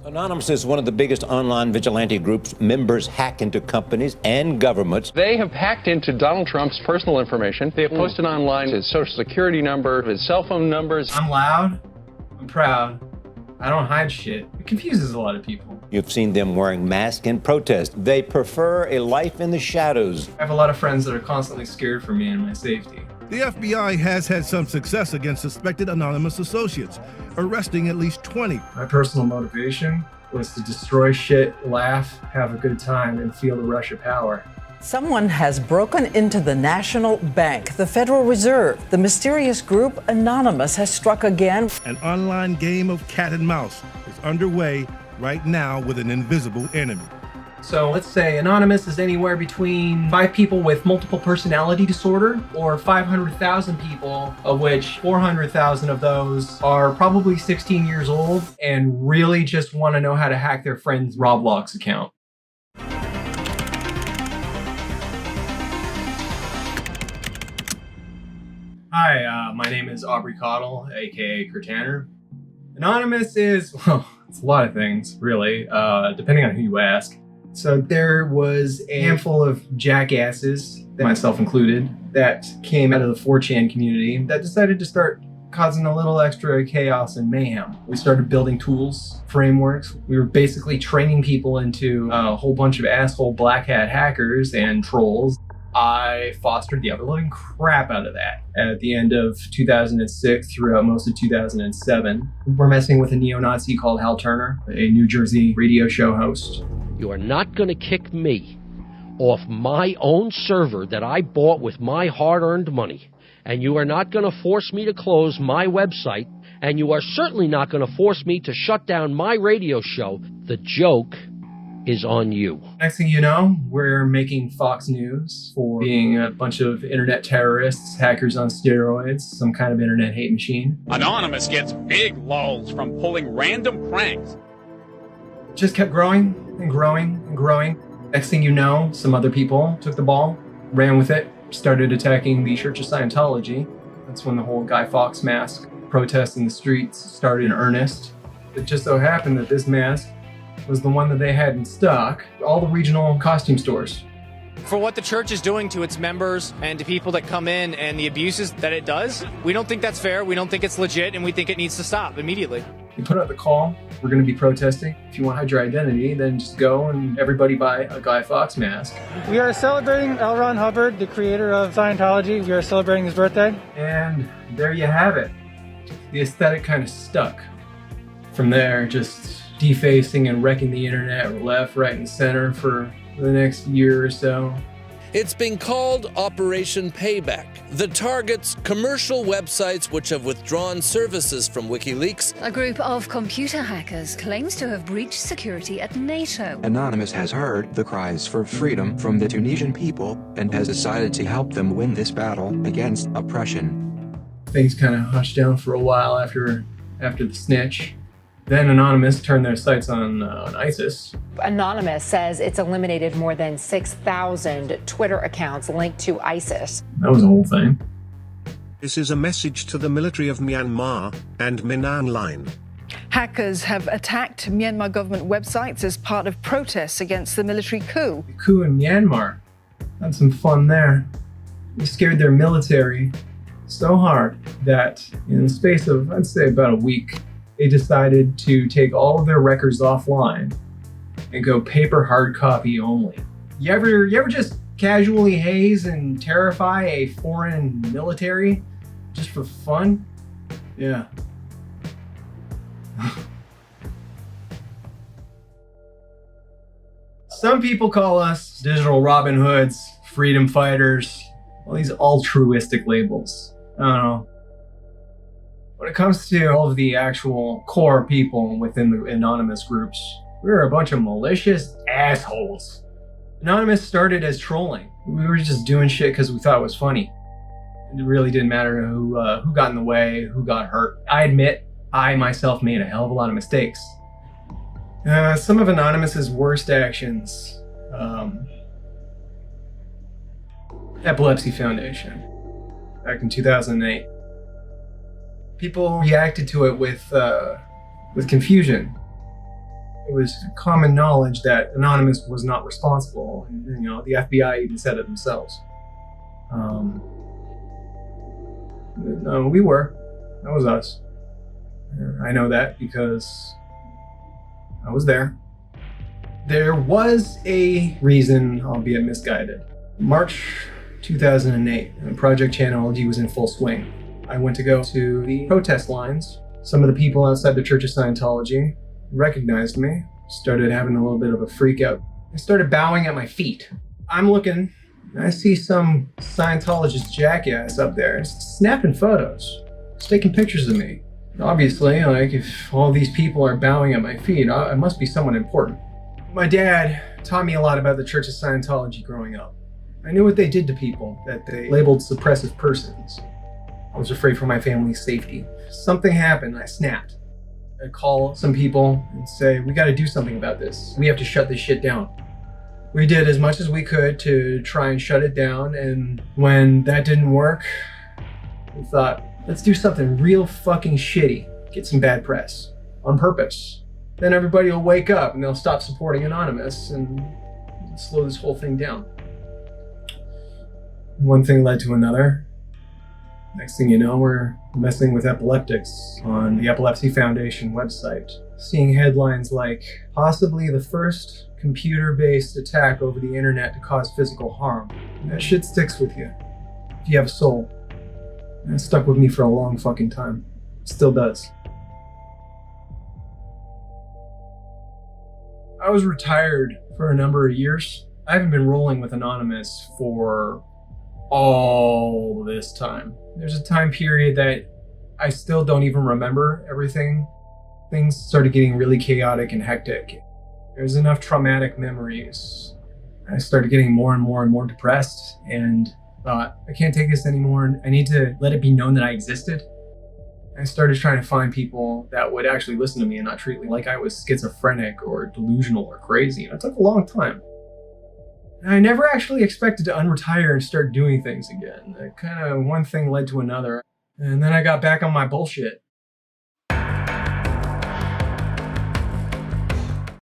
Anonymous is one of the biggest online vigilante groups. Members hack into companies and governments. They have hacked into Donald Trump's personal information. They have posted online his social security number, his cell phone numbers. I'm loud. I'm proud. I don't hide shit. It confuses a lot of people. You've seen them wearing masks in protest. They prefer a life in the shadows. I have a lot of friends that are constantly scared for me and my safety. The FBI has had some success against suspected anonymous associates, arresting at least 20. My personal motivation was to destroy shit, laugh, have a good time, and feel the rush of power. Someone has broken into the National Bank, the Federal Reserve. The mysterious group Anonymous has struck again. An online game of cat and mouse is underway right now with an invisible enemy. So let's say Anonymous is anywhere between 5 people with multiple personality disorder or 500,000 people, of which 400,000 of those are probably 16 years old and really just want to know how to hack their friend's Roblox account. Hi, my name is Aubrey Cottle, aka Kurtaner. Anonymous is, well, it's a lot of things, really, depending on who you ask. So there was a handful of jackasses, myself included, that came out of the 4chan community that decided to start causing a little extra chaos and mayhem. We started building tools, frameworks. We were basically training people into a whole bunch of asshole black hat hackers and trolls. I fostered the ever-living crap out of that. At the end of 2006 throughout most of 2007, we're messing with a neo-Nazi called Hal Turner, a New Jersey radio show host. You are not going to kick me off my own server that I bought with my hard-earned money. And you are not going to force me to close my website. And you are certainly not going to force me to shut down my radio show. The joke is on you. Next thing you know, we're making Fox News for being a bunch of internet terrorists, hackers on steroids, some kind of internet hate machine. Anonymous gets big lulls from pulling random pranks. Just kept growing and growing and growing. Next thing you know, some other people took the ball, ran with it, started attacking the Church of Scientology. That's when the whole Guy Fawkes mask protest in the streets started in earnest. It just so happened that this mask was the one that they had in stock, all the regional costume stores. For what the church is doing to its members and to people that come in and the abuses that it does, we don't think that's fair, we don't think it's legit, and we think it needs to stop immediately. We put out the call, we're going to be protesting. If you want to hide your identity, then just go and everybody buy a Guy Fawkes mask. We are celebrating L. Ron Hubbard, the creator of Scientology. We are celebrating his birthday. And there you have it. The aesthetic kind of stuck. From there, just defacing and wrecking the internet left, right, and center for the next year or so. It's been called Operation Payback. The targets commercial websites which have withdrawn services from WikiLeaks. A group of computer hackers claims to have breached security at NATO. Anonymous has heard the cries for freedom from the Tunisian people and has decided to help them win this battle against oppression. Things kind of hushed down for a while after the snitch. Then Anonymous turned their sights on ISIS. Anonymous says it's eliminated more than 6,000 Twitter accounts linked to ISIS. That was the whole thing. This is a message to the military of Myanmar and Minnan Line. Hackers have attacked Myanmar government websites as part of protests against the military coup. The coup in Myanmar. Had some fun there. We scared their military so hard that in the space of, I'd say, about a week, they decided to take all of their records offline and go paper hard copy only. You ever just casually haze and terrify a foreign military just for fun? Yeah. Some people call us digital Robin Hoods, freedom fighters, all these altruistic labels. I don't know. When it comes to all of the actual core people within the Anonymous groups, we're a bunch of malicious assholes. Anonymous started as trolling. We were just doing shit because we thought it was funny. It really didn't matter who got in the way, who got hurt. I admit, I myself made a hell of a lot of mistakes. Some of Anonymous's worst actions. Epilepsy Foundation, back in 2008. People reacted to it with confusion. It was common knowledge that Anonymous was not responsible. And, you know, the FBI even said it themselves. No, we were. That was us. I know that because I was there. There was a reason, albeit misguided. March 2008, Project Chanology was in full swing. I went to go to the protest lines. Some of the people outside the Church of Scientology recognized me, started having a little bit of a freak out. They started bowing at my feet. I'm looking, I see some Scientologist jackass up there snapping photos, just taking pictures of me. Obviously, like, if all these people are bowing at my feet, I must be someone important. My dad taught me a lot about the Church of Scientology growing up. I knew what they did to people, that they labeled suppressive persons. I was afraid for my family's safety. Something happened, I snapped. I'd call some people and say, we gotta do something about this. We have to shut this shit down. We did as much as we could to try and shut it down, and when that didn't work, we thought, let's do something real fucking shitty. Get some bad press. On purpose. Then everybody will wake up and they'll stop supporting Anonymous and slow this whole thing down. One thing led to another. Next thing you know, we're messing with epileptics on the Epilepsy Foundation website. Seeing headlines like, possibly the first computer-based attack over the internet to cause physical harm. That shit sticks with you. If you have a soul. And it stuck with me for a long fucking time. It still does. I was retired for a number of years. I haven't been rolling with Anonymous for all this time. There's a time period that I still don't even remember everything. Things started getting really chaotic and hectic. There's enough traumatic memories. I started getting more and more depressed and thought, I can't take this anymore. I need to let it be known that I existed. I started trying to find people that would actually listen to me and not treat me like I was schizophrenic or delusional or crazy. And it took a long time. And I never actually expected to unretire and start doing things again. One thing led to another. And then I got back on my bullshit.